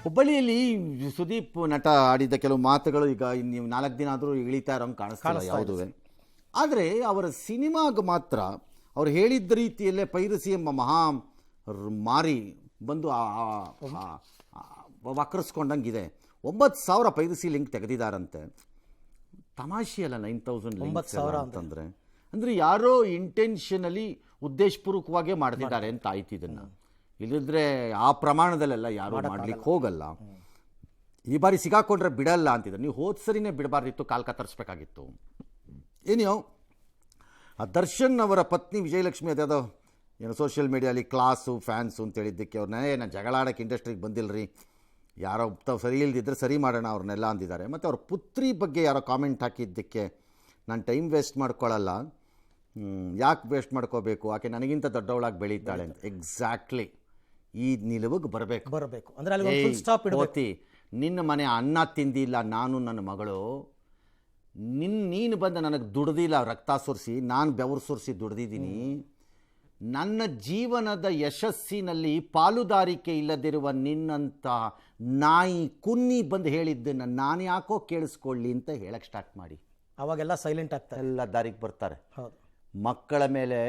ಹುಬ್ಬಳ್ಳಿಯಲ್ಲಿ ಸುದೀಪ್ ನಟ ಆಡಿದ್ದ ಕೆಲವು ಮಾತುಗಳು ಈಗ ನೀವು 4 ದಿನ ಆದರೂ ಇಳಿತಾ ಇರೋಂಗೆ ಕಾಣಿಸ್ತಾ ಯಾವುದುವೆ. ಆದರೆ ಅವರ ಸಿನಿಮಾಗೆ ಮಾತ್ರ ಅವ್ರು ಹೇಳಿದ್ದ ರೀತಿಯಲ್ಲೇ ಪೈರಸಿ ಎಂಬ ಮಹಾ ಮಾರಿ ಬಂದು ವಕ್ರಿಸ್ಕೊಂಡಂಗಿದೆ. 9,000 ಪೈರಸಿ ಲಿಂಕ್ ತೆಗೆದಿದ್ದಾರಂತೆ. ತಮಾಷೆ ಅಲ್ಲ 9,000 ಲಿಂಕ್ಸ್ ಅಂತಂದರೆ. ಅಂದರೆ ಯಾರೋ ಇಂಟೆನ್ಷನಲಿ ಉದ್ದೇಶಪೂರ್ವಕವಾಗೇ ಮಾಡ್ತಿದ್ದಾರೆ ಅಂತ ಆಯ್ತು. ಇದನ್ನು ಇಲ್ಲಿದ್ರೆ ಆ ಪ್ರಮಾಣದಲ್ಲೆಲ್ಲ ಯಾರೂ ಮಾಡ್ಲಿಕ್ಕೆ ಹೋಗಲ್ಲ. ಈ ಬಾರಿ ಸಿಗಾಕೊಂಡ್ರೆ ಬಿಡಲ್ಲ ಅಂತಿದ್ರು. ನೀವು ಹೋದ ಸರಿನೇ ಬಿಡಬಾರ್ದಿತ್ತು, ಕಾಲ್ ಕತ್ತರಿಸ್ಬೇಕಾಗಿತ್ತು. ಏನೋ ಆ ದರ್ಶನ್ ಅವರ ಪತ್ನಿ ವಿಜಯಲಕ್ಷ್ಮಿ ಅದ್ಯಾವುದೋ ಏನೋ ಸೋಷಿಯಲ್ ಮೀಡಿಯಾಲಿ ಕ್ಲಾಸು ಫ್ಯಾನ್ಸು ಅಂತೇಳಿದ್ದಕ್ಕೆ ಅವ್ರನ್ನೇ ನಾನು ಜಗಳಾಡೋಕ್ಕೆ ಇಂಡಸ್ಟ್ರಿಗೆ ಬಂದಿಲ್ಲರಿ, ಯಾರೋ ಸರಿ ಇಲ್ದಿದ್ರೆ ಸರಿ ಮಾಡೋಣ ಅವ್ರನ್ನೆಲ್ಲ ಅಂದಿದ್ದಾರೆ. ಮತ್ತು ಅವ್ರ ಪುತ್ರಿ ಬಗ್ಗೆ ಯಾರೋ ಕಾಮೆಂಟ್ ಹಾಕಿದ್ದಕ್ಕೆ ನಾನು ಟೈಮ್ ವೇಸ್ಟ್ ಮಾಡ್ಕೊಳ್ಳಲ್ಲ, ಯಾಕೆ ವೇಸ್ಟ್ ಮಾಡ್ಕೋಬೇಕು, ಆಕೆ ನನಗಿಂತ ದೊಡ್ಡವಳಾಗಿ ಬೆಳೀತಾಳೆ ಅಂತ. ಎಕ್ಸಾಕ್ಟ್ಲಿ ಈ ನಿಲುವಿಗೆ ಬರಬೇಕು. ಅಂದರೆ ನಿನ್ನ ಮನೆ ಅನ್ನ ತಿಂದಿಲ್ಲ ನಾನು ನನ್ನ ಮಗಳು, ನೀನು ಬಂದು ನನಗೆ ದುಡ್ದಿಲ್ಲ ರಕ್ತ ಸುರಿಸಿ, ನಾನು ಬೆವರು ಸುರಿಸಿ ದುಡ್ದಿದ್ದೀನಿ. ನನ್ನ ಜೀವನದ ಯಶಸ್ಸಿನಲ್ಲಿ ಪಾಲುದಾರಿಕೆ ಇಲ್ಲದಿರುವ ನಿನ್ನಂಥ ನಾಯಿ ಕುನ್ನಿ ಬಂದು ಹೇಳಿದ್ದನ್ನು ನಾನು ಯಾಕೋ ಕೇಳಿಸ್ಕೊಳ್ಳಿ ಅಂತ ಹೇಳಕ್ಕೆ ಸ್ಟಾರ್ಟ್ ಮಾಡಿ ಅವಾಗೆಲ್ಲ ಸೈಲೆಂಟ್ ಆಗ್ತಾರೆ, ಎಲ್ಲ ದಾರಿಗೆ ಬರ್ತಾರೆ. ಮಕ್ಕಳ ಮೇಲೆ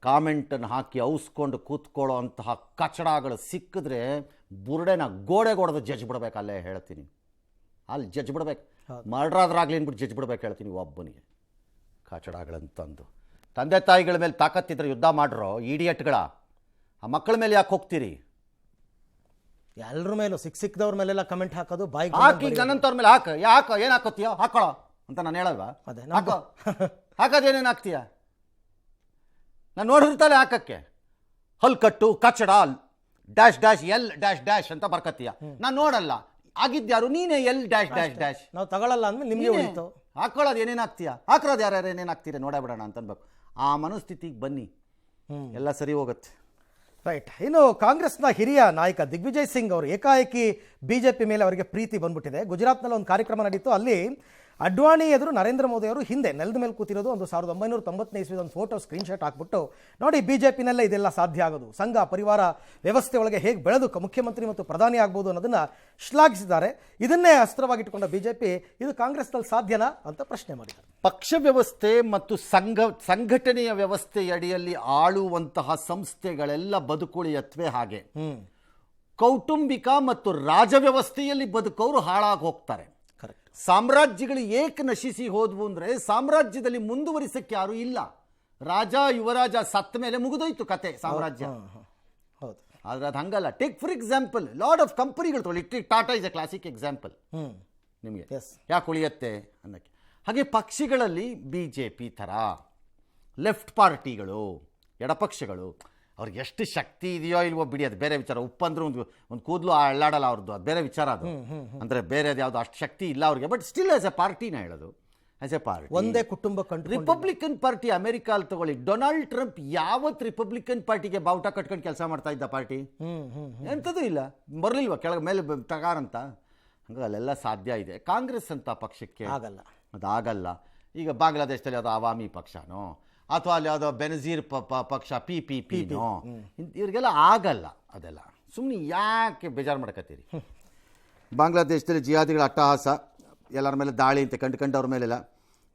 ಕಾಮೆಂಟನ್ನು ಹಾಕಿ ಔಸ್ಕೊಂಡು ಕೂತ್ಕೊಳ್ಳೋ ಅಂತಹ ಕಚಡಗಳು ಸಿಕ್ಕಿದ್ರೆ ಬುರುಡೆನ ಗೋಡೆಗೆ ಹೊಡೆದು ಜಡ್ಜ್ ಬಿಡ್ಬೇಕು. ಅಲ್ಲೇ ಹೇಳ್ತೀನಿ, ಅಲ್ಲಿ ಜಡ್ಜ್ ಬಿಡ್ಬೇಕು. ಮರ್ಡರ್ ಆದ್ರಾಗ್ಲಿ ಅಂದ್ಬಿಟ್ಟು ಜಡ್ಜ್ ಬಿಡ್ಬೇಕು ಹೇಳ್ತೀನಿ ಒಬ್ಬನಿಗೆ. ಕಚಡಗಳಂತಂದು ತಂದೆ ತಾಯಿಗಳ ಮೇಲೆ ತಾಕತ್ತಿದ್ರೆ ಯುದ್ಧ ಮಾಡ್ರೋ ಈಡಿಯಟ್ಗಳ. ಆ ಮಕ್ಕಳ ಮೇಲೆ ಯಾಕೆ ಹೋಗ್ತೀರಿ? ಎಲ್ಲರ ಮೇಲೂ ಸಿಕ್ದವ್ರ ಮೇಲೆಲ್ಲ ಕಮೆಂಟ್ ಹಾಕೋದು, ಬಾಯಿ ಹಾಕಿ ನನ್ನಂತವ್ರ ಮೇಲೆ ಯಾಕೆ ಏನು ಹಾಕೋತೀಯೋ ಹಾಕೊಳ್ಳೋ ಅಂತ ನಾನು ಹೇಳಲ್ವಾ? ಹಾಕೋದೇನೇನು ಹಾಕ್ತೀಯ? ನಾನು ನೋಡಿರ್ತಾಳೆ ಹಾಕಕ್ಕೆ ಹಲ್ಕಟ್ಟು ಕಚ್ಚಡ dash dash L dash dash ಅಂತ ಬರ್ಕತ್ತೀಯ. ನಾನು ನೋಡಲ್ಲ. ಆಗಿದ್ಯಾರು ನೀನೇ ಎಲ್ ಡ್ಯಾಶ್ ಡ್ಯಾಶ್ ಡ್ಯಾಶ್. ನಾವು ತಗೊಳ್ಳಲ್ಲ ಅಂದ್ಮೇಲೆ ನಿಮಗೆ ಉಳಿತು. ಹಾಕೊಳ್ಳೋದು ಏನೇನು ಹಾಕ್ತೀಯ, ಹಾಕಿರೋದು ಯಾರ್ಯಾರು ಏನೇನು ಹಾಕ್ತೀರ ನೋಡಬಿಡೋಣ ಅಂತ ಅನ್ಬೇಕು. ಆ ಮನಸ್ಥಿತಿಗೆ ಬನ್ನಿ, ಎಲ್ಲ ಸರಿ ಹೋಗುತ್ತೆ. ರೈಟ್. ಇನ್ನು ಕಾಂಗ್ರೆಸ್ನ ಹಿರಿಯ ನಾಯಕ ದಿಗ್ವಿಜಯ್ ಸಿಂಗ್ ಅವರು ಏಕಾಏಕಿ ಬಿಜೆಪಿ ಮೇಲೆ ಅವರಿಗೆ ಪ್ರೀತಿ ಬಂದ್ಬಿಟ್ಟಿದೆ. ಗುಜರಾತ್ನಲ್ಲಿ ಒಂದು ಕಾರ್ಯಕ್ರಮ ನಡೀತು. ಅಲ್ಲಿ ಅಡ್ವಾಣಿ ಎದುರು ನರೇಂದ್ರ ಮೋದಿ ಅವರು ಹಿಂದೆ ನೆಲದ ಮೇಲೆ ಕೂತಿರೋದು ಒಂದು 1990ನೇ ಇಸ್ವಿದ ಒಂದು ಫೋಟೋ ಸ್ಕ್ರೀನ್ಶಾಟ್ ಹಾಕ್ಬಿಟ್ಟು, ನೋಡಿ ಬಿಜೆಪಿನಲ್ಲೇ ಇದೆಲ್ಲ ಸಾಧ್ಯ ಆಗೋದು, ಸಂಘ ಪರಿವಾರ ವ್ಯವಸ್ಥೆ ಒಳಗೆ ಹೇಗೆ ಬೆಳೆದು ಮುಖ್ಯಮಂತ್ರಿ ಮತ್ತು ಪ್ರಧಾನಿ ಆಗ್ಬೋದು ಅನ್ನೋದನ್ನ ಶ್ಲಾಘಿಸಿದ್ದಾರೆ. ಇದನ್ನೇ ಅಸ್ತ್ರವಾಗಿಟ್ಟುಕೊಂಡ ಬಿಜೆಪಿ ಇದು ಕಾಂಗ್ರೆಸ್ನಲ್ಲಿ ಸಾಧ್ಯನಾ ಅಂತ ಪ್ರಶ್ನೆ ಮಾಡಿದ್ದಾರೆ. ಪಕ್ಷ ವ್ಯವಸ್ಥೆ ಮತ್ತು ಸಂಘಟನೆಯ ವ್ಯವಸ್ಥೆಯ ಅಡಿಯಲ್ಲಿ ಆಳುವಂತಹ ಸಂಸ್ಥೆಗಳೆಲ್ಲ ಬದುಕುಳಿಯತ್ವೆ ಹಾಗೆ. ಕೌಟುಂಬಿಕ ಮತ್ತು ರಾಜವ್ಯವಸ್ಥೆಯಲ್ಲಿ ಬದುಕೋರು ಹಾಳಾಗಿ ಹೋಗ್ತಾರೆ. ಸಾಮ್ರಾಜ್ಯಗಳು ಏಕೆ ನಶಿಸಿ ಹೋದ್ವು ಅಂದರೆ ಸಾಮ್ರಾಜ್ಯದಲ್ಲಿ ಮುಂದುವರಿಸಕ್ಕೆ ಯಾರು ಇಲ್ಲ. ರಾಜ ಯುವರಾಜ ಸತ್ತ ಮೇಲೆ ಮುಗಿದೋಯ್ತು ಕತೆ ಸಾಮ್ರಾಜ್ಯ. ಆದ್ರೆ ಅದು ಹಂಗಲ್ಲ. Take for example lot of ಕಂಪನಿಗಳು ತೊಗೊಳ್ಳಿ. Tata is A classic example. ನಿಮಗೆ ಯಾಕೆ ಉಳಿಯತ್ತೆ ಅನ್ನಕ್ಕೆ. ಹಾಗೆ ಪಕ್ಷಗಳಲ್ಲಿ BJP ಥರ ಲೆಫ್ಟ್ ಪಾರ್ಟಿಗಳು, ಎಡಪಕ್ಷಗಳು, ಅವ್ರಿಗೆ ಎಷ್ಟು ಶಕ್ತಿ ಇದೆಯೋ ಇಲ್ವೋ ಬಿಡಿ, ಅದು ಬೇರೆ ವಿಚಾರ. ಉಪ್ಪಂದ್ರೆ ಒಂದು ಕೂದಲು ಅಳ್ಳಾಡಲ್ಲ ಅವ್ರದ್ದು, ಅದು ಬೇರೆ ವಿಚಾರ. ಅದು ಅಂದರೆ ಬೇರೆದು ಯಾವುದು ಅಷ್ಟು ಶಕ್ತಿ ಇಲ್ಲ ಅವ್ರಿಗೆ. ಬಟ್ ಸ್ಟಿಲ್ ಆಸ್ ಎ ಪಾರ್ಟಿನ ಹೇಳೋದು, ಆಸ್ ಎ ಪಾರ್ಟಿ ಒಂದೇ ಕುಟುಂಬ. ರಿಪಬ್ಲಿಕನ್ ಪಾರ್ಟಿ ಅಮೆರಿಕಾಲ್ ತಗೊಳ್ಳಿ. ಡೊನಾಲ್ಡ್ ಟ್ರಂಪ್ ಯಾವತ್ತು ರಿಪಬ್ಲಿಕನ್ ಪಾರ್ಟಿಗೆ ಬಾವುಟ ಕಟ್ಕೊಂಡು ಕೆಲಸ ಮಾಡ್ತಾ ಇದ್ದ ಪಾರ್ಟಿ? ಎಂಥದ್ದು ಇಲ್ಲ, ಬರಲಿಲ್ವ ಕೆಳಗೆ ಮೇಲೆ ತಗಾರಂತ. ಹಂಗೆ ಅಲ್ಲೆಲ್ಲ ಸಾಧ್ಯ ಇದೆ. ಕಾಂಗ್ರೆಸ್ ಅಂತ ಪಕ್ಷಕ್ಕೆ ಆಗಲ್ಲ, ಅದಾಗಲ್ಲ. ಈಗ ಬಾಂಗ್ಲಾದೇಶದಲ್ಲಿ ಯಾವುದೋ ಅವಾಮಿ ಪಕ್ಷನೋ ಅಥವಾ ಅಲ್ಲಿ ಯಾವುದೋ ಬೆನಜೀರ್ ಪಕ್ಷ PPPನೋ, ಇವ್ರಿಗೆಲ್ಲ ಆಗಲ್ಲ. ಅದೆಲ್ಲ ಸುಮ್ಮನೆ ಯಾಕೆ ಬೇಜಾರು ಮಾಡ್ಕತ್ತೀರಿ? ಬಾಂಗ್ಲಾದೇಶದಲ್ಲಿ ಜಿಹಾದಿಗಳ ಅಟ್ಟಹಾಸ, ಎಲ್ಲರ ಮೇಲೆ ದಾಳಿ ಅಂತ ಕಂಡುಕೊಂಡವ್ರ ಮೇಲೆಲ್ಲ.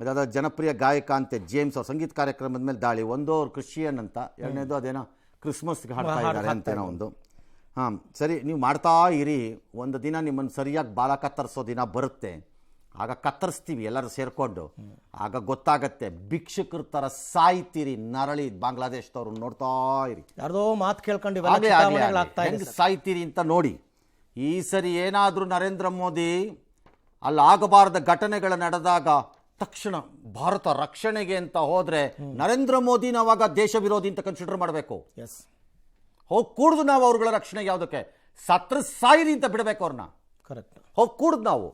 ಅದಾದ ಜನಪ್ರಿಯ ಗಾಯಕ ಅಂತೆ ಜೇಮ್ಸ್ ಅವ್ರ ಸಂಗೀತ ಕಾರ್ಯಕ್ರಮದ ಮೇಲೆ ದಾಳಿ. ಒಂದು ಅವ್ರು ಕ್ರಿಶ್ಚಿಯನ್ ಅಂತ, ಎರಡನೇದು ಅದೇನೋ ಕ್ರಿಸ್ಮಸ್ಗೆ ಹಾಡ್ತಾ ಇದ್ದಾರೆ ಅಂತೇನೋ ಒಂದು. ಸರಿ, ನೀವು ಮಾಡ್ತಾ ಇರಿ. ಒಂದು ದಿನ ನಿಮ್ಮನ್ನು ಸರಿಯಾಗಿ ಬಾಲ ಕತ್ತರಿಸೋ ದಿನ ಬರುತ್ತೆ. ಆಗ ಕತ್ತರಿಸ್ತೀವಿ ಎಲ್ಲರೂ ಸೇರಿಕೊಂಡು. ಆಗ ಗೊತ್ತಾಗತ್ತೆ, ಭಿಕ್ಷುಕರ ಥರ ಸಾಯ್ತೀರಿ ನರಳಿ. ಬಾಂಗ್ಲಾದೇಶದವ್ರು ನೋಡ್ತಾ ಇರಿ, ಯಾರ್ದೋ ಮಾತು ಕೇಳ್ಕೊಂಡು ಹೆಂಗೆ ಸಾಯ್ತೀರಿ ಅಂತ ನೋಡಿ. ಈ ಸರಿ ಏನಾದರೂ ನರೇಂದ್ರ ಮೋದಿ ಅಲ್ಲಿ ಆಗಬಾರದ ಘಟನೆಗಳು ನಡೆದಾಗ ತಕ್ಷಣ ಭಾರತ ರಕ್ಷಣೆಗೆ ಅಂತ ಹೋದರೆ ನರೇಂದ್ರ ಮೋದಿನ ಅವಾಗ ದೇಶ ವಿರೋಧಿ ಅಂತ ಕನ್ಸಿಡರ್ ಮಾಡಬೇಕು. ಹೋಗಿ ಕೂಡ್ದು ನಾವು ಅವ್ರಗಳ ರಕ್ಷಣೆಗೆ ಯಾವುದಕ್ಕೆ ಸತ್ರ ಸಾಯಿರಿ ಅಂತ ಬಿಡಬೇಕು ಅವ್ರನ್ನ. ಕರೆಕ್ಟ್, ಹೋಗಿ ಕೂಡ್ದು ನಾವು.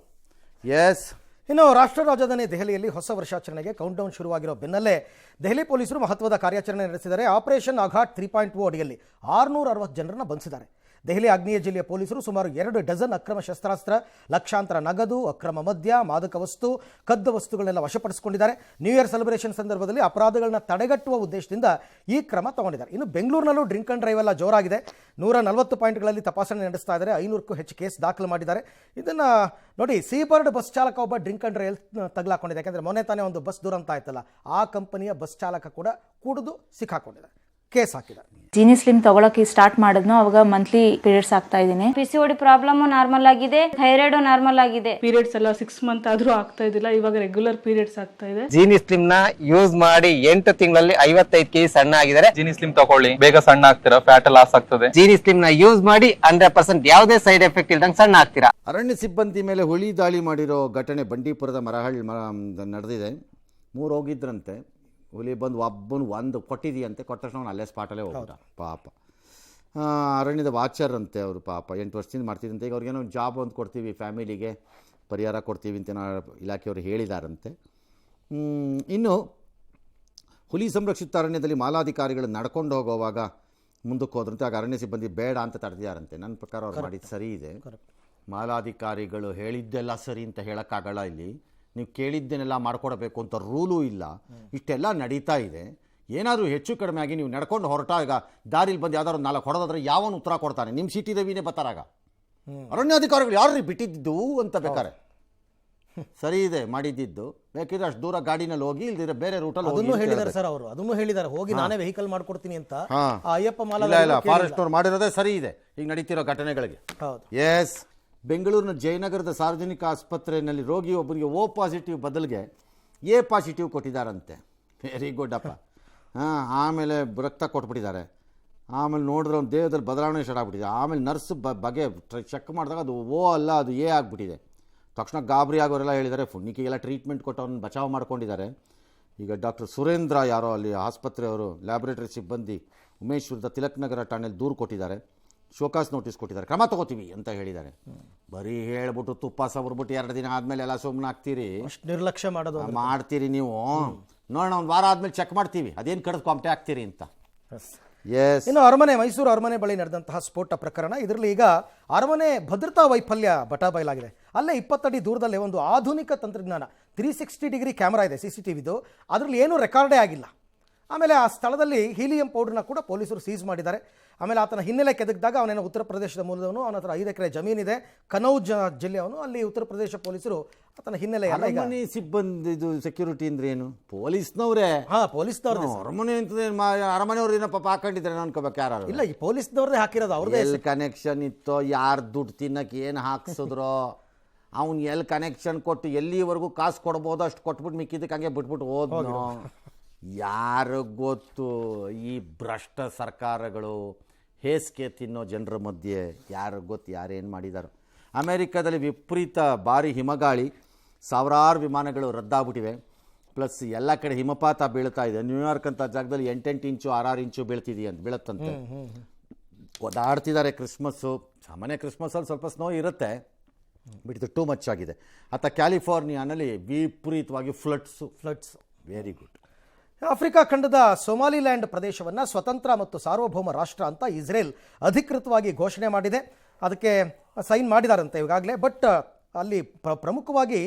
ಎಸ್. ಇನ್ನು ರಾಷ್ಟ್ರ ರಾಜಧಾನಿ ದೆಹಲಿಯಲ್ಲಿ ಹೊಸ ವರ್ಷಾಚರಣೆಗೆ ಕೌಂಟ್ಡೌನ್ ಶುರುವಾಗಿರೋ ಬೆನ್ನಲ್ಲೇ ದೆಹಲಿ ಪೊಲೀಸರು ಮಹತ್ವದ ಕಾರ್ಯಾಚರಣೆ ನಡೆಸಿದ್ದಾರೆ. ಆಪರೇಷನ್ ಆಘಾಟ್ 3.0 ಅಡಿಯಲ್ಲಿ 660 ಜನರನ್ನು ಬಂಧಿಸಿದ್ದಾರೆ. ದೆಹಲಿ ಆಗ್ನೇಯ ಜಿಲ್ಲೆಯ ಪೊಲೀಸರು ಸುಮಾರು 2 ಡಜನ್ ಅಕ್ರಮ ಶಸ್ತ್ರಾಸ್ತ್ರ, ಲಕ್ಷಾಂತರ ನಗದು, ಅಕ್ರಮ ಮದ್ಯ, ಮಾದಕ ವಸ್ತು, ಕದ್ದ ವಸ್ತುಗಳನ್ನೆಲ್ಲ ವಶಪಡಿಸಿಕೊಂಡಿದ್ದಾರೆ. ನ್ಯೂ ಇಯರ್ ಸೆಲೆಬ್ರೇಷನ್ ಸಂದರ್ಭದಲ್ಲಿ ಅಪರಾಧಗಳನ್ನ ತಡೆಗಟ್ಟುವ ಉದ್ದೇಶದಿಂದ ಈ ಕ್ರಮ ತಗೊಂಡಿದ್ದಾರೆ. ಇನ್ನು ಬೆಂಗಳೂರಿನಲ್ಲೂ ಡ್ರಿಂಕ್ ಅಂಡ್ ಡ್ರೈವ್ ಎಲ್ಲ ಜೋರಾಗಿದೆ. 140 ಪಾಯಿಂಟ್ಗಳಲ್ಲಿ ತಪಾಸಣೆ ನಡೆಸ್ತಾ ಇದ್ದಾರೆ. 500ಕ್ಕೂ ಹೆಚ್ಚು ಕೇಸ್ ದಾಖಲು ಮಾಡಿದ್ದಾರೆ. ಇದನ್ನ ನೋಡಿ, ಸೀಬರ್ಡ್ ಬಸ್ ಚಾಲಕ ಒಬ್ಬ ಡ್ರಿಂಕ್ ಅಂಡ್ ಡ್ರೈವ್ ತಗಲಾಕೊಂಡಿದೆ. ಯಾಕಂದ್ರೆ ಮೊನ್ನೆ ತಾನೇ ಒಂದು ಬಸ್ ದುರಂತ ಆಯ್ತಲ್ಲ, ಆ ಕಂಪನಿಯ ಬಸ್ ಚಾಲಕ ಕೂಡ ಕುಡಿದು ಸಿಕ್ಕಾಕೊಂಡಿದ್ದಾರೆ, ಕೇಸ್ ಹಾಕಿದ್ದಾರೆ. ಜೀನಿ ಸ್ಲಿಮ್ ತಗೊಳಕ್ಕೆ ಸ್ಟಾರ್ಟ್ ಮಾಡಿದ್ನು, ಅವಾಗ ಮಂತ್ಲಿ ಪೀರಿಯಡ್ಸ್ ಆಗ್ತಾ ಇದೀನಿ. PCOD ಪ್ರಾಬ್ಲಮ್ ನಾರ್ಮಲ್ ಆಗಿದೆ, ಥೈರಾಯ್ಡ್ ನಾರ್ಮಲ್ ಆಗಿದೆ. ಪೀರಿಯಡ್ಸ್ ಎಲ್ಲ 6 ಮಂತ್ ಆದ್ರೂ ಆಗ್ತಾ ಇದಿಲ್ಲ, ಇವಾಗ ರೆಗ್ಯುಲರ್ ಪೀರಿಯಡ್ಸ್ ಆಗ್ತಾ ಇದೆ. ಜೀನಿ ಸ್ಲಿಮ್ ನ ಯೂಸ್ ಮಾಡಿ 8 ತಿಂಗಳಲ್ಲಿ 55 kg ಸಣ್ಣ ಆಗಿದ್ದಾರೆ. ಜೀನಿ ಸ್ಲಿಮ್ ತಗೊಳ್ಳಿ, ಬೇಗ ಸಣ್ಣ ಆಗ್ತೀರಾ, ಫ್ಯಾಟ್ ಲಾಸ್ ಆಗ್ತದೆ. ಜೀನಿ ಸ್ಲಿಮ್ ನ ಯೂಸ್ ಮಾಡಿ 100% ಯಾವುದೇ ಸೈಡ್ ಎಫೆಕ್ಟ್ ಇಲ್ದಂಗೆ ಸಣ್ಣ ಆಗ್ತೀರಾ. ಅರಣ್ಯ ಸಿಬ್ಬಂದಿ ಮೇಲೆ ಹುಲಿ ದಾಳಿ ಮಾಡಿರೋ ಘಟನೆ ಬಂಡೀಪುರದ ಮರಹಳ್ಳಿ ನಡೆದಿದೆ. 3 ಹೋಗಿದ್ರಂತೆ, ಹುಲಿ ಬಂದು ಒಬ್ಬನು ಒಂದು ಕೊಟ್ಟಿದೆಯಂತೆ, ಕೊಟ್ಟ ತಕ್ಷಣ ಅವನು ಅಲ್ಲೇ ಸ್ಪಾಟಲ್ಲೇ ಹೋಗ್ಬಿಟ್ಟ ಪಾಪ. ಅರಣ್ಯದ ವಾಚರ್ ಅಂತೆ ಅವರು, ಪಾಪ 8 ವರ್ಷದಿಂದ ಮಾಡ್ತಿದ್ದಂತೆ. ಈಗ ಅವ್ರಿಗೇನೋ ಜಾಬ್ ಒಂದು ಕೊಡ್ತೀವಿ, ಫ್ಯಾಮಿಲಿಗೆ ಪರಿಹಾರ ಕೊಡ್ತೀವಿ ಅಂತ ಇಲಾಖೆಯವರು ಹೇಳಿದಾರಂತೆ. ಇನ್ನು ಹುಲಿ ಸಂರಕ್ಷಿತ ಅರಣ್ಯದಲ್ಲಿ ಮಾಲಾಧಿಕಾರಿಗಳು ನಡ್ಕೊಂಡು ಹೋಗುವಾಗ ಮುಂದಕ್ಕೆ ಹೋದ್ರಂತೆ, ಆಗ ಅರಣ್ಯ ಸಿಬ್ಬಂದಿ ಬೇಡ ಅಂತ ತಡೆದಿದ್ದಾರಂತೆ. ನನ್ನ ಪ್ರಕಾರ ಅವ್ರು ಮಾಡಿದ್ದು ಸರಿ ಇದೆ. ಮಾಲಾಧಿಕಾರಿಗಳು ಹೇಳಿದ್ದೆಲ್ಲ ಸರಿ ಅಂತ ಹೇಳೋಕ್ಕಾಗಲ್ಲ. ಇಲ್ಲಿ ನೀವು ಕೇಳಿದ್ದೇನೆಲ್ಲ ಮಾಡ್ಕೊಡ್ಬೇಕು ಅಂತ ರೂಲೂ ಇಲ್ಲ. ಇಷ್ಟೆಲ್ಲ ನಡೀತಾ ಇದೆ. ಏನಾದರೂ ಹೆಚ್ಚು ಕಡಿಮೆ ಆಗಿ ನೀವು ನಡ್ಕೊಂಡು ಹೊರಟಾಗ ದಾರಿಲಿ ಬಂದು ಯಾವ್ದಾದ್ರು 4 ಹೊಡೆದಾದ್ರೆ ಯಾವನು ಉತ್ತರ ಕೊಡ್ತಾನೆ? ನಿಮ್ಮ ಸಿಟಿ ರವಿನೇ ಬರ್ತಾರಾಗ. ಅರಣ್ಯಾಧಿಕಾರಿಗಳು ಯಾರು ಬಿಟ್ಟಿದ್ದು ಅಂತ ಬೇಕಾರೆ ಸರಿ ಇದೆ ಮಾಡಿದ್ದು. ಬೇಕಿದ್ರೆ ಅಷ್ಟು ದೂರ ಗಾಡಿನಲ್ಲಿ ಹೋಗಿ, ಇಲ್ದಿದ್ರೆ ಬೇರೆ ರೂಟಲ್ಲಿ ಅದನ್ನು ಹೇಳಿದ್ದಾರೆ ಸರ್ ಅವರು, ಅದನ್ನು ಹೇಳಿದ್ದಾರೆ, ಹೋಗಿ ನಾನೇ ವೆಹಿಕಲ್ ಮಾಡ್ಕೊಡ್ತೀನಿ ಅಂತ. ಅಯ್ಯಪ್ಪ ಇಲ್ಲ, ಫಾರೆಸ್ಟ್ ಅವ್ರು ಮಾಡಿರೋದೇ ಸರಿ ಇದೆ ಈಗ ನಡೀತಿರೋ ಘಟನೆಗಳಿಗೆ. ಎಸ್, ಬೆಂಗಳೂರಿನ ಜಯನಗರದ ಸಾರ್ವಜನಿಕ ಆಸ್ಪತ್ರೆಯಲ್ಲಿ ರೋಗಿ ಒಬ್ಬರಿಗೆ O ಪಾಸಿಟಿವ್ ಬದಲಿಗೆ A ಪಾಸಿಟಿವ್ ಕೊಟ್ಟಿದ್ದಾರಂತೆ. ವೆರಿ ಗುಡ್ ಅಪ್ಪ. ಆಮೇಲೆ ರಕ್ತ ಕೊಟ್ಬಿಟ್ಟಿದ್ದಾರೆ. ಆಮೇಲೆ ನೋಡಿದ್ರೆ ಅವ್ನ ದೇಹದಲ್ಲಿ ಬದಲಾವಣೆ ಸ್ಟಾರ್ಟ್ ಆಗ್ಬಿಟ್ಟಿದೆ. ಆಮೇಲೆ ನರ್ಸ್ ಬಗೆ ಚೆಕ್ ಮಾಡಿದಾಗ ಅದು O ಅಲ್ಲ, ಅದು A ಆಗಿಬಿಟ್ಟಿದೆ. ತಕ್ಷಣ ಗಾಬರಿ ಆಗೋರೆಲ್ಲ ಹೇಳಿದ್ದಾರೆ. ಫುಣ್ಣಿಗೆಲ್ಲ ಟ್ರೀಟ್ಮೆಂಟ್ ಕೊಟ್ಟು ಅವ್ರನ್ನ ಬಚಾವ್ ಮಾಡ್ಕೊಂಡಿದ್ದಾರೆ. ಈಗ ಡಾಕ್ಟರ್ ಸುರೇಂದ್ರ ಯಾರೋ ಅಲ್ಲಿ ಆಸ್ಪತ್ರೆಯವರು ಲ್ಯಾಬೊರೇಟರಿ ಸಿಬ್ಬಂದಿ ಉಮೇಶ್ ವಿರುದ್ಧ ತಿಲಕ್ ನಗರ ಠಾಣೆಯಲ್ಲಿ ದೂರು ಕೊಟ್ಟಿದ್ದಾರೆ. ಶೋಕಾಸ್ ನೋಟಿಸ್ ಕೊಟ್ಟಿದ್ದಾರೆ, ಕ್ರಮ ತಗೋತೀವಿ ಅಂತ ಹೇಳಿದ್ದಾರೆ. ಬರೀ ಹೇಳ್ಬಿಟ್ಟು ತುಪ್ಪ ಸವರ್ಬಿಟ್ಟು 2 ದಿನ ಆದಮೇಲೆ ಎಲ್ಲ ಸುಮ್ಮನೆ ಆಗ್ತೀರಿ, ಅಷ್ಟು ನಿರ್ಲಕ್ಷ್ಯ ಮಾಡೋದು ಮಾಡ್ತೀರಿ ನೀವು. ನೋಡೋಣ, 1 ವಾರ ಆದಮೇಲೆ ಚೆಕ್ ಮಾಡ್ತೀವಿ ಅದೇನು ಕಡ್ದು ಕಾಂಪ್ಟೆ ಆಗ್ತೀರಿ ಅಂತ. ಎಸ್. ಇನ್ನು ಮೈಸೂರು ಅರಮನೆ ಬಳಿ ನಡೆದಂತಹ ಸ್ಫೋಟ ಪ್ರಕರಣ. ಇದರಲ್ಲಿ ಈಗ ಅರಮನೆ ಭದ್ರತಾ ವೈಫಲ್ಯ ಬಟಾಬಯಲಾಗಿದೆ. ಅಲ್ಲೇ 20 ಅಡಿ ದೂರದಲ್ಲೇ ಒಂದು ಆಧುನಿಕ ತಂತ್ರಜ್ಞಾನ 360 ಡಿಗ್ರಿ ಕ್ಯಾಮರಾ ಇದೆ, CCTVದು. ಅದರಲ್ಲಿ ಏನೂ ರೆಕಾರ್ಡೇ ಆಗಿಲ್ಲ. ಆಮೇಲೆ ಆ ಸ್ಥಳದಲ್ಲಿ ಹೀಲಿಯಂ ಪೌಡರ್ನ ಕೂಡ ಪೊಲೀಸರು ಸೀಸ್ ಮಾಡಿದ್ದಾರೆ. ಆಮೇಲೆ ಆತನ ಹಿನ್ನೆಲೆ ಕೆದಕಿದಾಗ ಅವನೇನೋ ಉತ್ತರ ಪ್ರದೇಶದ ಮೂಲದವನು, ಅವನ ಹತ್ರ 5 ಎಕರೆ ಜಮೀನಿದೆ, ಕನೌಜ್ ಜಿಲ್ಲೆಯವನು. ಅಲ್ಲಿ ಉತ್ತರ ಪ್ರದೇಶ ಪೊಲೀಸರು ಆತನ ಹಿನ್ನೆಲೆ ಎಲ್ಲ. ಅರಮನೆ ಸಿಬ್ಬಂದಿ ಸೆಕ್ಯೂರಿಟಿ ಅಂದ್ರೆ ಏನು? ಪೊಲೀಸ್ನವ್ರೆ. ಪೊಲೀಸ್ನವ್ರು. ಅರಮನೆ ಅಂತ ಅರಮನೆಯವ್ರು ಏನೋ ಪಾಪ ಹಾಕೊಂಡಿದ್ರೆ ಅನ್ಕೋಬೇಕು. ಯಾರು ಇಲ್ಲ, ಈ ಪೊಲೀಸ್ನವ್ರದೇ ಹಾಕಿರೋದು, ಅವ್ರದೇ. ಎಲ್ಲಿ ಕನೆಕ್ಷನ್ ಇತ್ತೋ, ಯಾರು ದುಡ್ಡು ತಿನ್ನಕ್ಕೆ ಏನು ಹಾಕ್ಸಿದ್ರೋ, ಅವ್ನು ಎಲ್ಲಿ ಕನೆಕ್ಷನ್ ಕೊಟ್ಟು ಎಲ್ಲಿವರೆಗೂ ಕಾಸು ಕೊಡ್ಬೋದು ಅಷ್ಟು ಕೊಟ್ಬಿಟ್ಟು ಮಿಕ್ಕಿದ್ದಕ್ಕೆ ಹಂಗೆ ಬಿಟ್ಬಿಟ್ಟು ಹೋದ್ನು. ಯಾರು ಗೊತ್ತು? ಈ ಭ್ರಷ್ಟ ಸರ್ಕಾರಗಳು ಹೇಸಿಗೆ ತಿನ್ನೋ ಜನರ ಮಧ್ಯೆ ಯಾರು ಗೊತ್ತು ಯಾರೇನು ಮಾಡಿದಾರೋ. ಅಮೇರಿಕಾದಲ್ಲಿ ವಿಪರೀತ ಭಾರಿ ಹಿಮಗಾಳಿ, ಸಾವಿರಾರು ವಿಮಾನಗಳು ರದ್ದಾಗ್ಬಿಟ್ಟಿವೆ. ಪ್ಲಸ್ ಎಲ್ಲ ಕಡೆ ಹಿಮಪಾತ ಬೀಳ್ತಾ ಇದೆ. ನ್ಯೂಯಾರ್ಕ್ ಅಂತ ಜಾಗದಲ್ಲಿ 8 ಇಂಚು 6 ಇಂಚು ಬೀಳತ್ತಂತೆ. ಓದಾಡ್ತಿದ್ದಾರೆ. ಕ್ರಿಸ್ಮಸ್ಸು, ಸಾಮಾನ್ಯ ಕ್ರಿಸ್ಮಸ್ಸಲ್ಲಿ ಸ್ವಲ್ಪ ಸ್ನೋ ಇರುತ್ತೆ, ಬಟ್ ಇದು ಟೂ ಮಚ್ ಆಗಿದೆ. ಕ್ಯಾಲಿಫೋರ್ನಿಯಾನಲ್ಲಿ ವಿಪರೀತವಾಗಿ ಫ್ಲಡ್ಸ್. Very good. ಆಫ್ರಿಕಾ ಖಂಡದ ಸೊಮಾಲಿಲ್ಯಾಂಡ್ ಪ್ರದೇಶವನ್ನು ಸ್ವತಂತ್ರ ಮತ್ತು ಸಾರ್ವಭೌಮ ರಾಷ್ಟ್ರ ಅಂತ ಇಸ್ರೇಲ್ ಅಧಿಕೃತವಾಗಿ ಘೋಷಣೆ ಮಾಡಿದೆ. ಅದಕ್ಕೆ ಸೈನ್ ಮಾಡಿದಾರಂತೆ ಈಗಾಗಲೇ. ಬಟ್ ಅಲ್ಲಿ ಪ್ರಮುಖವಾಗಿ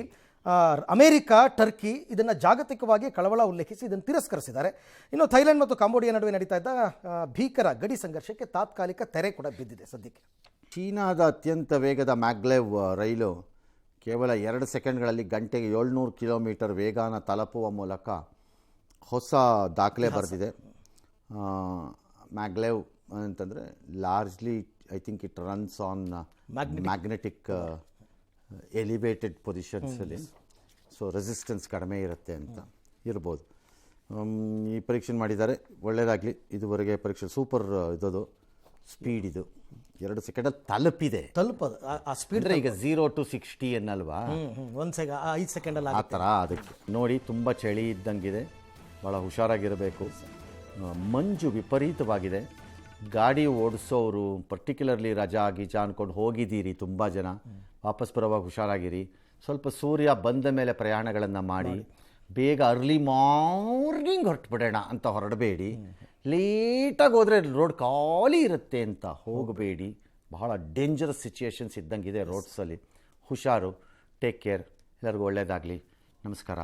ಅಮೆರಿಕ, ಟರ್ಕಿ ಇದನ್ನು ಜಾಗತಿಕವಾಗಿ ಕಳವಳ ಉಲ್ಲೇಖಿಸಿ ಇದನ್ನು ತಿರಸ್ಕರಿಸಿದ್ದಾರೆ. ಇನ್ನು ಥೈಲ್ಯಾಂಡ್ ಮತ್ತು ಕಾಂಬೋಡಿಯಾ ನಡುವೆ ನಡೀತಾ ಇದ್ದ ಭೀಕರ ಗಡಿ ಸಂಘರ್ಷಕ್ಕೆ ತಾತ್ಕಾಲಿಕ ತೆರೆ ಕೂಡ ಬಿದ್ದಿದೆ ಸದ್ಯಕ್ಕೆ. ಚೀನಾದ ಅತ್ಯಂತ ವೇಗದ ಮ್ಯಾಗ್ಲೆವ್ ರೈಲು ಕೇವಲ 2 ಸೆಕೆಂಡ್ಗಳಲ್ಲಿ ಗಂಟೆಗೆ 700 ಕಿಲೋಮೀಟರ್ ವೇಗನ ತಲುಪುವ ಮೂಲಕ ಹೊಸ ದಾಖಲೆ ಬರೆದಿದೆ. ಮ್ಯಾಗ್ಲೆವ್ ಅಂತಂದರೆ largely I think it runs on magnetic elevated ಪೊಸಿಷನ್ಸಲ್ಲಿ, ಸೊ ರೆಸಿಸ್ಟೆನ್ಸ್ ಕಡಿಮೆ ಇರುತ್ತೆ ಅಂತ ಇರ್ಬೋದು. ಈ ಪರೀಕ್ಷೆ ಮಾಡಿದ್ದಾರೆ, ಒಳ್ಳೆಯದಾಗಲಿ. ಇದುವರೆಗೆ ಪರೀಕ್ಷೆ ಸೂಪರ್ ಇದದು ಸ್ಪೀಡ್, ಇದು 2 ಸೆಕೆಂಡಲ್ಲಿ ತಲುಪೋದು. ಆ ಸ್ಪೀಡ್ ಈಗ 0 to 60 ಅನ್ನಲ್ವಾ, 5 ಸೆಕೆಂಡಲ್ಲಿ ಆ ಥರ. ಅದಕ್ಕೆ ನೋಡಿ, ತುಂಬ ಚಳಿ ಇದ್ದಂಗಿದೆ, ಭಾಳ ಹುಷಾರಾಗಿರಬೇಕು. ಮಂಜು ವಿಪರೀತವಾಗಿದೆ. ಗಾಡಿ ಓಡಿಸೋರು ಪರ್ಟಿಕ್ಯುಲರ್ಲಿ ರಜಾ ಗೀಜಾ ಅಂದ್ಕೊಂಡು ಹೋಗಿದ್ದೀರಿ ತುಂಬ ಜನ, ವಾಪಸ್ ಬರೋವಾಗ ಹುಷಾರಾಗಿರಿ. ಸ್ವಲ್ಪ ಸೂರ್ಯ ಬಂದ ಮೇಲೆ ಪ್ರಯಾಣಗಳನ್ನು ಮಾಡಿ. ಬೇಗ ಅರ್ಲಿ ಮಾರ್ನಿಂಗ್ ಹೊರಟ್ಬಿಡೋಣ ಅಂತ ಹೊರಡಬೇಡಿ. ಲೇಟಾಗಿ ಹೋದರೆ ರೋಡ್ ಖಾಲಿ ಇರುತ್ತೆ ಅಂತ ಹೋಗಬೇಡಿ. ಬಹಳ ಡೇಂಜರಸ್ ಸಿಚುಯೇಷನ್ಸ್ ಇದ್ದಂಗಿದೆ ರೋಡ್ಸಲ್ಲಿ. ಹುಷಾರು, ಟೇಕ್ ಕೇರ್, ಎಲ್ಲರಿಗೂ ಒಳ್ಳೆಯದಾಗಲಿ. ನಮಸ್ಕಾರ.